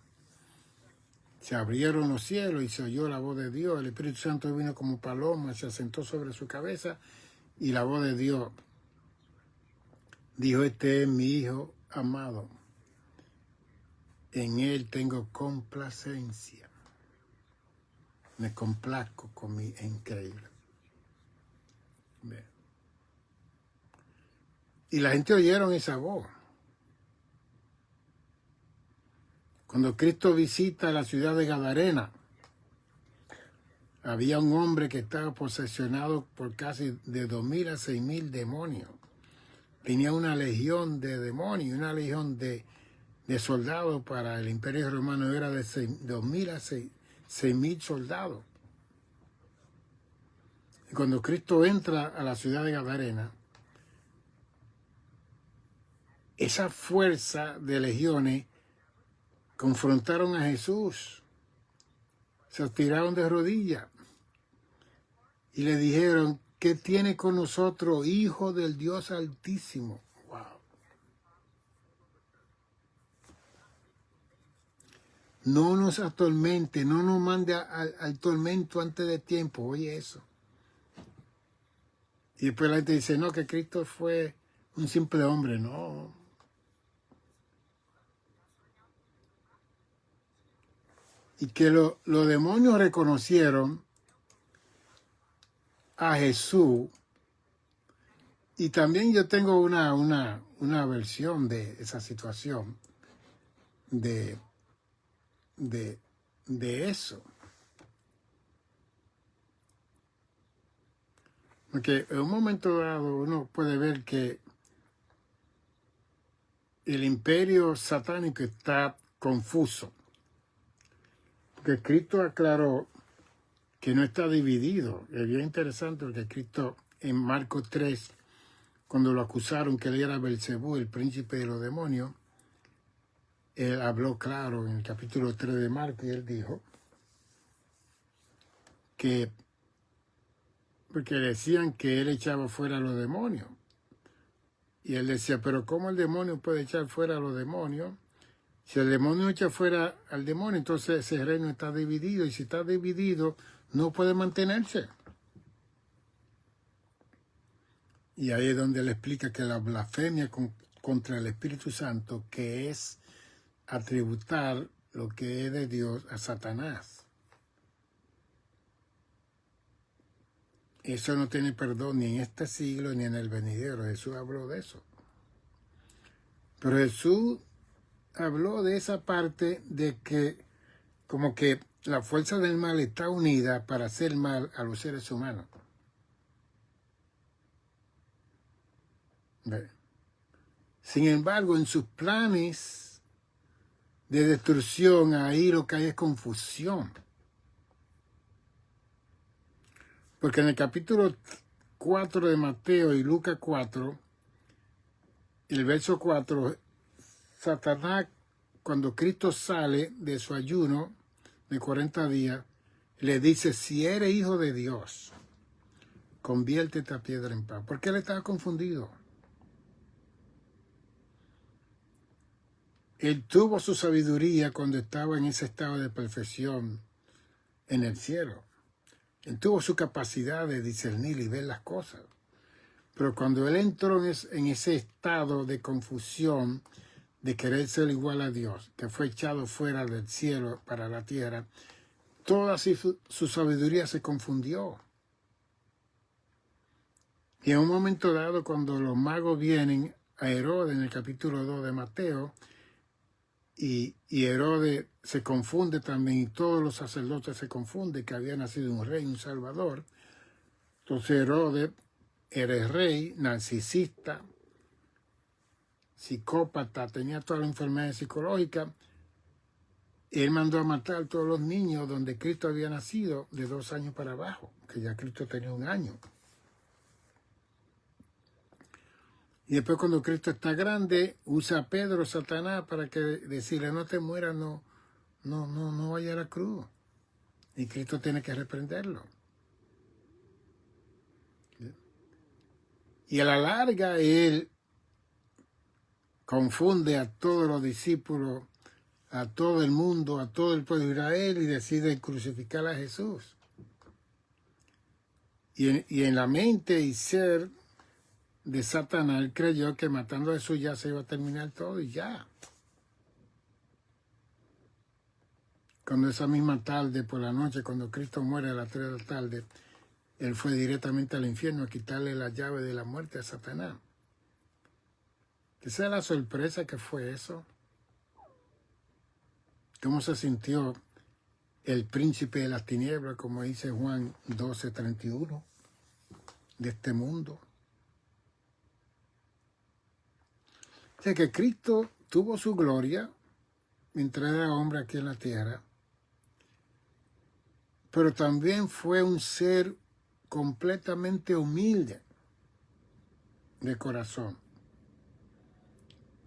se abrieron los cielos y se oyó la voz de Dios. El Espíritu Santo vino como paloma, se asentó sobre su cabeza y la voz de Dios dijo, este es mi Hijo amado. En él tengo complacencia. Me complazco con mi increíble. Bien. Y la gente oyeron esa voz. Cuando Cristo visita la ciudad de Gadarena, había un hombre que estaba posesionado por casi de 2.000 a 6.000 demonios. Tenía una legión de demonios, una legión de soldados para el Imperio Romano. Era de 2.000 a 6.000 soldados. Y cuando Cristo entra a la ciudad de Gadarena, esa fuerza de legiones confrontaron a Jesús, se tiraron de rodillas y le dijeron, ¿qué tiene con nosotros, Hijo del Dios Altísimo? Wow. No nos atormente, no nos mande al tormento antes de tiempo. Oye eso. Y después la gente dice, no, que Cristo fue un simple hombre. No. Y que los demonios reconocieron a Jesús. Y también yo tengo una versión de esa situación, de eso. Porque en un momento dado uno puede ver que el imperio satánico está confuso. Porque Cristo aclaró que no está dividido. Es bien interesante porque Cristo en Marcos 3, cuando lo acusaron que él era Belcebú, el príncipe de los demonios, él habló claro en el capítulo 3 de Marcos y él dijo que, porque decían que él echaba fuera a los demonios. Y él decía, pero ¿cómo el demonio puede echar fuera a los demonios? Si el demonio echa fuera al demonio, entonces ese reino está dividido. Y si está dividido, no puede mantenerse. Y ahí es donde él explica que la blasfemia contra el Espíritu Santo, que es atributar lo que es de Dios a Satanás. Eso no tiene perdón ni en este siglo ni en el venidero. Jesús habló de eso. Pero Jesús habló de esa parte de que como que la fuerza del mal está unida para hacer mal a los seres humanos. ¿Ve? Sin embargo, en sus planes de destrucción, ahí lo que hay es confusión. Porque en el capítulo 4 de Mateo y Lucas 4, el verso 4, Satanás, cuando Cristo sale de su ayuno de 40 días, le dice, si eres hijo de Dios, conviértete a piedra en pan. Porque él estaba confundido. Él tuvo su sabiduría cuando estaba en ese estado de perfección en el cielo. Él tuvo su capacidad de discernir y ver las cosas. Pero cuando él entró en ese estado de confusión, de querer ser igual a Dios, que fue echado fuera del cielo para la tierra, toda su sabiduría se confundió. Y en un momento dado, cuando los magos vienen a Herodes en el capítulo 2 de Mateo, y Herodes se confunde también, y todos los sacerdotes se confunden que había nacido un rey, un salvador. Entonces Herodes era el rey, narcisista, psicópata, tenía todas las enfermedades psicológicas. Él mandó a matar a todos los niños donde Cristo había nacido de 2 años para abajo, que ya Cristo tenía 1 año. Y después cuando Cristo está grande, usa a Pedro, Satanás, para que decirle, no te mueras, no vaya a la cruz. Y Cristo tiene que reprenderlo. Y a la larga él confunde a todos los discípulos, a todo el mundo, a todo el pueblo de Israel, y decide crucificar a Jesús. Y en la mente y ser de Satanás, él creyó que matando a Jesús ya se iba a terminar todo y ya. Cuando esa misma tarde, por la noche, cuando Cristo muere a las 3 de la tarde, él fue directamente al infierno a quitarle la llave de la muerte a Satanás. Esa es la sorpresa que fue eso. ¿Cómo se sintió el príncipe de las tinieblas, como dice Juan 12:31, de este mundo? O sea que Cristo tuvo su gloria mientras era hombre aquí en la tierra, pero también fue un ser completamente humilde de corazón.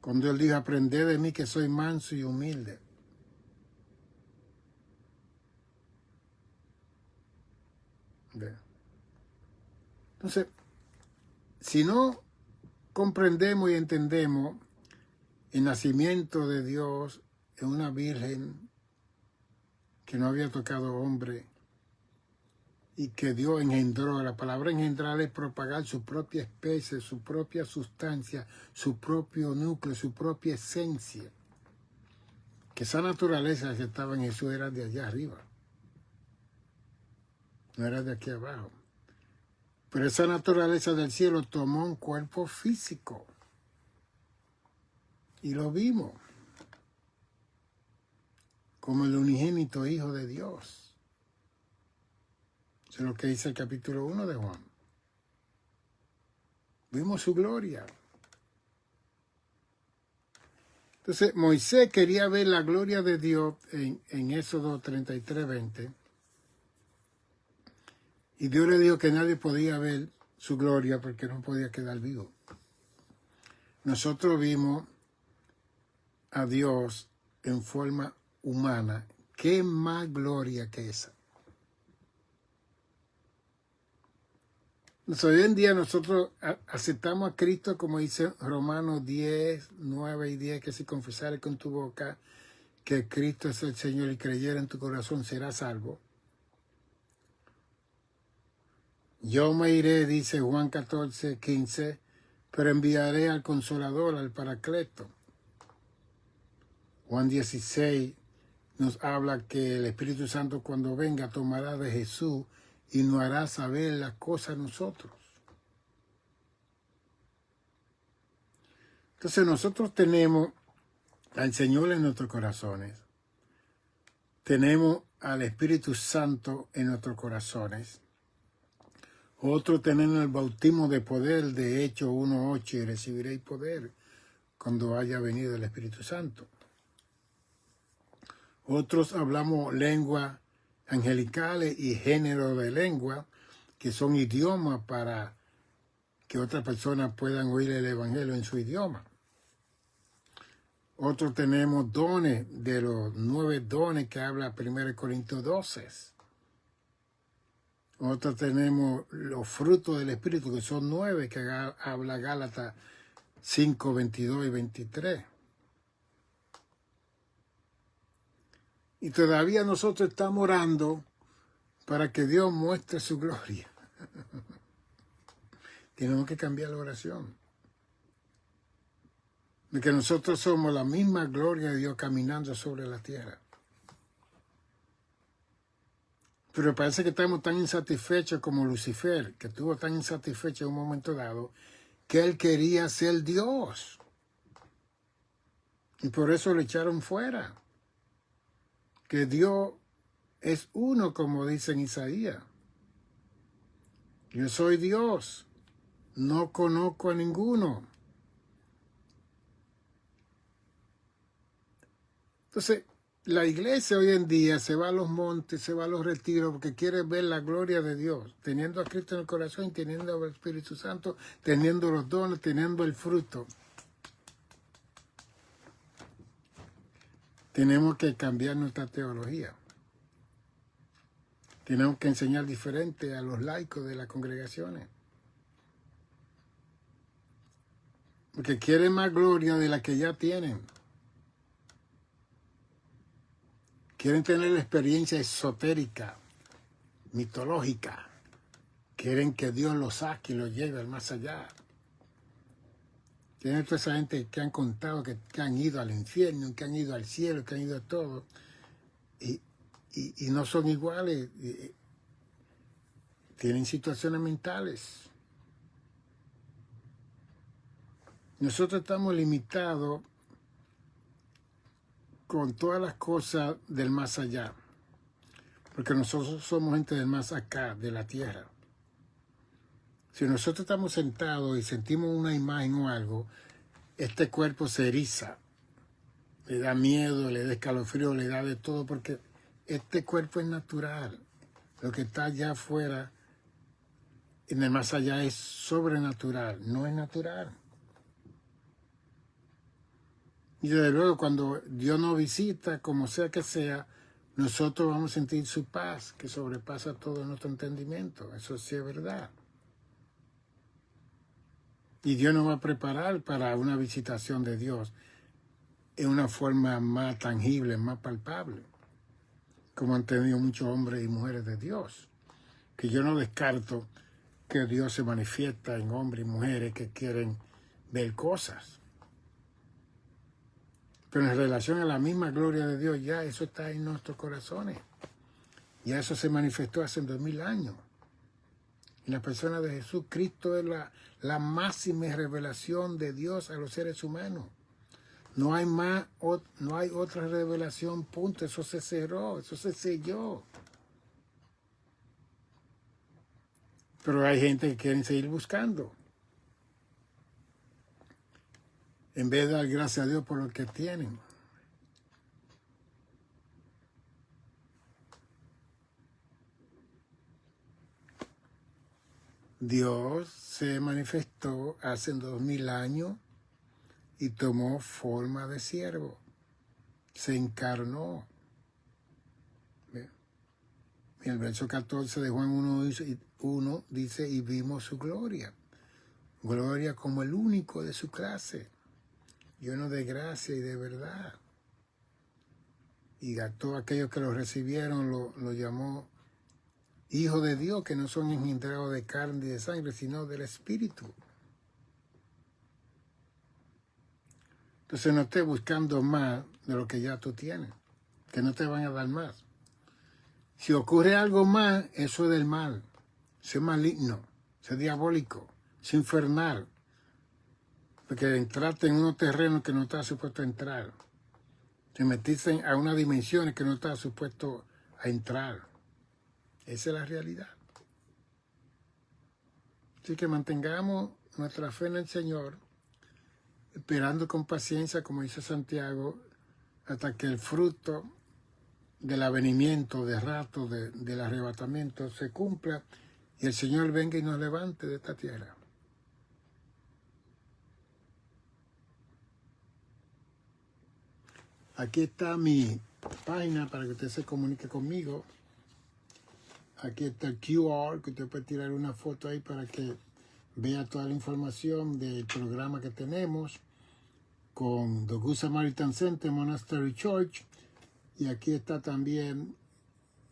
Cuando él dijo, aprended de mí que soy manso y humilde. Entonces, si no comprendemos y entendemos el nacimiento de Dios en una virgen que no había tocado hombre y que Dios engendró, la palabra engendrar es propagar su propia especie, su propia sustancia, su propio núcleo, su propia esencia. Que esa naturaleza que estaba en Jesús era de allá arriba, no era de aquí abajo. Pero esa naturaleza del cielo tomó un cuerpo físico. Y lo vimos. Como el unigénito Hijo de Dios. Eso es lo que dice el capítulo 1 de Juan. Vimos su gloria. Entonces, Moisés quería ver la gloria de Dios en Éxodo 33:20. Y Dios le dijo que nadie podía ver su gloria porque no podía quedar vivo. Nosotros vimos a Dios en forma humana. ¿Qué más gloria que esa? Entonces, hoy en día nosotros aceptamos a Cristo, como dice Romanos 10, 9 y 10, que si confesares con tu boca que Cristo es el Señor y creyera en tu corazón, serás salvo. Yo me iré, dice Juan 14:15, pero enviaré al Consolador, al Paracleto. Juan 16 nos habla que el Espíritu Santo cuando venga tomará de Jesús y nos hará saber las cosas a nosotros. Entonces nosotros tenemos al Señor en nuestros corazones. Tenemos al Espíritu Santo en nuestros corazones. Otros tenemos el bautismo de poder de Hechos 1:8 y recibiréis poder cuando haya venido el Espíritu Santo. Otros hablamos lenguas angelicales y género de lengua, que son idiomas para que otras personas puedan oír el Evangelio en su idioma. Otros tenemos dones, de los 9 dones que habla 1 Corintios 12. Otros tenemos los frutos del Espíritu, que son 9, que habla Gálatas 5, 22 y 23. Y todavía nosotros estamos orando para que Dios muestre su gloria. Tenemos que cambiar la oración. De que nosotros somos la misma gloria de Dios caminando sobre la tierra. Pero parece que estamos tan insatisfechos como Lucifer, que estuvo tan insatisfecho en un momento dado, que él quería ser Dios. Y por eso le echaron fuera. Que Dios es uno, como dice en Isaías. Yo soy Dios, no conozco a ninguno. Entonces, la iglesia hoy en día se va a los montes, se va a los retiros, porque quiere ver la gloria de Dios, teniendo a Cristo en el corazón, teniendo al Espíritu Santo, teniendo los dones, teniendo el fruto. Tenemos que cambiar nuestra teología. Tenemos que enseñar diferente a los laicos de las congregaciones. Porque quieren más gloria de la que ya tienen. Quieren tener la experiencia esotérica, mitológica. Quieren que Dios los saque y los lleve al más allá. Tienen toda esa gente que han contado que han ido al infierno, que han ido al cielo, que han ido a todo. Y no son iguales. Tienen situaciones mentales. Nosotros estamos limitados con todas las cosas del más allá, porque nosotros somos gente del más acá, de la tierra. Si nosotros estamos sentados y sentimos una imagen o algo, este cuerpo se eriza, le da miedo, le da escalofrío, le da de todo, porque este cuerpo es natural. Lo que está allá afuera, en el más allá, es sobrenatural, no es natural. Y desde luego, cuando Dios nos visita, como sea que sea, nosotros vamos a sentir su paz, que sobrepasa todo nuestro entendimiento. Eso sí es verdad. Y Dios nos va a preparar para una visitación de Dios en una forma más tangible, más palpable, como han tenido muchos hombres y mujeres de Dios. Que yo no descarto que Dios se manifiesta en hombres y mujeres que quieren ver cosas. Pero en relación a la misma gloria de Dios, ya eso está en nuestros corazones. Ya eso se manifestó hace 2000 años. En la persona de Jesús, Cristo es la máxima revelación de Dios a los seres humanos. No hay otra revelación, punto. Eso se cerró, eso se selló. Pero hay gente que quiere seguir buscando. En vez de dar gracias a Dios por lo que tienen. Dios se manifestó hace 2000 años y tomó forma de siervo. Se encarnó. Y el verso 14 de Juan 1 dice, y vimos su gloria. Gloria como el único de su clase, lleno de gracia y de verdad. Y a todos aquellos que lo recibieron lo llamó Hijo de Dios, que no son engendrados de carne y de sangre, sino del Espíritu. Entonces no estés buscando más de lo que ya tú tienes, que no te van a dar más. Si ocurre algo más, eso es del mal, eso es maligno, eso es diabólico, es infernal. Porque entraste en unos terrenos que no estás supuesto a entrar. Te metiste a unas dimensiones que no estás supuesto a entrar. Esa es la realidad. Así que mantengamos nuestra fe en el Señor, esperando con paciencia, como dice Santiago, hasta que el fruto del avenimiento, de rato, del arrebatamiento se cumpla y el Señor venga y nos levante de esta tierra. Aquí está mi página para que usted se comunique conmigo. Aquí está el QR, que usted puede tirar una foto ahí para que vea toda la información del programa que tenemos con The Good Samaritan Center Monastery Church Y aquí está también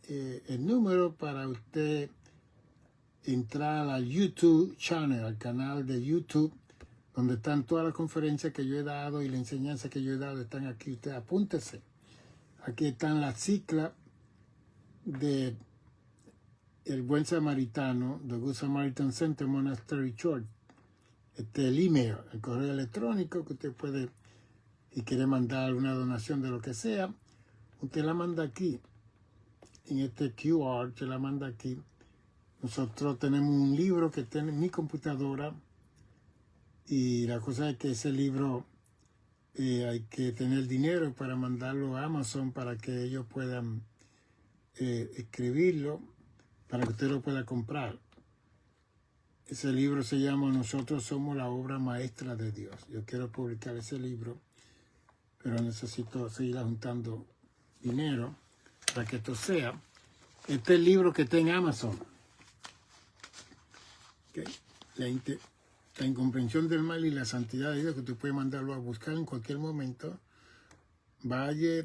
el número para usted entrar al YouTube channel, al canal de YouTube, donde están todas las conferencias que yo he dado y la enseñanza que yo he dado, están aquí. Usted apúntese. Aquí están las ciclas de El Buen Samaritano, The Good Samaritan Center Monastery Church. El email, el correo electrónico que usted puede, y quiere mandar una donación de lo que sea, usted la manda aquí. En este QR, usted la manda aquí. Nosotros tenemos un libro que está en mi computadora y la cosa es que ese libro hay que tener dinero para mandarlo a Amazon para que ellos puedan escribirlo, para que usted lo pueda comprar. Ese libro se llama Nosotros somos la obra maestra de Dios. Yo quiero publicar ese libro, pero necesito seguir juntando dinero para que esto sea. Este es el libro que está en Amazon. Okay. La incomprensión del mal y la santidad de Dios, que usted puede mandarlo a buscar en cualquier momento. Vaya a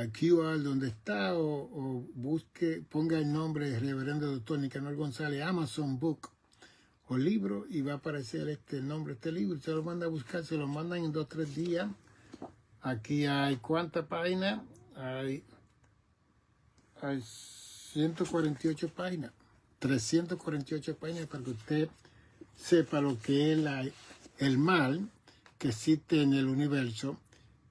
QR donde está o busque, ponga el nombre de Reverendo Dr. Nicanor González, Amazon Book o libro, y va a aparecer el nombre de este libro. Usted lo manda a buscar, se lo mandan en 2 o 3 días. Aquí hay ¿cuántas páginas? Hay 148 páginas. 348 páginas para que usted sepa lo que es el mal que existe en el universo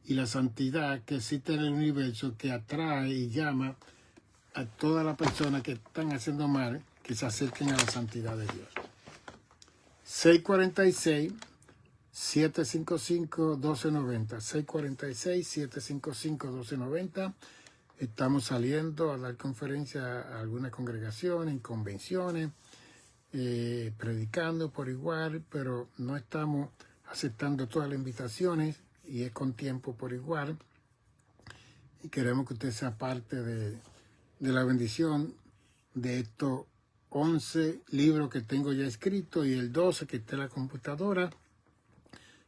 y la santidad que existe en el universo, que atrae y llama a todas las personas que están haciendo mal, que se acerquen a la santidad de Dios. 646-755-1290. 646-755-1290. Estamos saliendo a dar conferencias a algunas congregaciones, en convenciones, predicando por igual, pero no estamos aceptando todas las invitaciones y es con tiempo por igual. Y queremos que usted sea parte de la bendición de estos 11 libros que tengo ya escritos y el 12 que está en la computadora.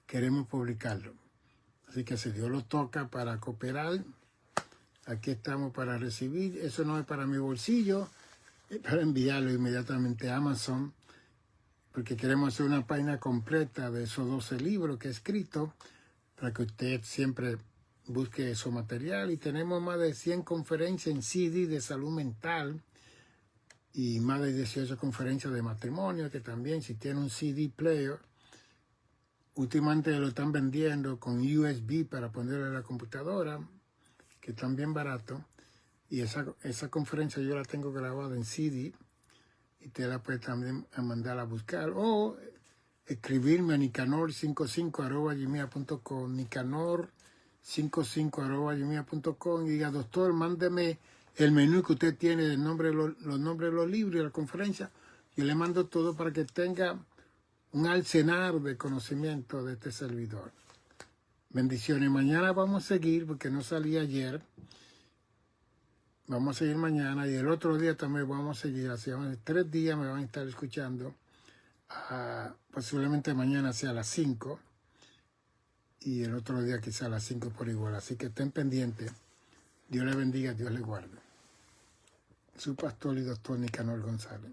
Queremos publicarlo. Así que si Dios lo toca para cooperar, aquí estamos para recibir. Eso no es para mi bolsillo, es para enviarlo inmediatamente a Amazon, porque queremos hacer una página completa de esos 12 libros que he escrito, para que usted siempre busque ese material. Y tenemos más de 100 conferencias en CD de salud mental y más de 18 conferencias de matrimonio, que también, si tiene un CD player, últimamente lo están vendiendo con USB para ponerlo en la computadora, que están bien baratos. Y esa conferencia yo la tengo grabada en CD y te la puedes también mandar a buscar o escribirme a nicanor55@gmail.com, nicanor55@gmail.com, y diga: doctor, mándeme el menú que usted tiene del nombre de los nombres de los libros y la conferencia. Yo le mando todo para que tenga un arsenal de conocimiento de este servidor. Bendiciones. Mañana vamos a seguir, porque no salí ayer. Vamos a seguir mañana y el otro día también vamos a seguir. Así, 3 días me van a estar escuchando. Posiblemente mañana sea a las 5 y el otro día quizá a las 5 por igual. Así que estén pendientes. Dios les bendiga, Dios les guarde. Su pastor y doctor Nicanor González.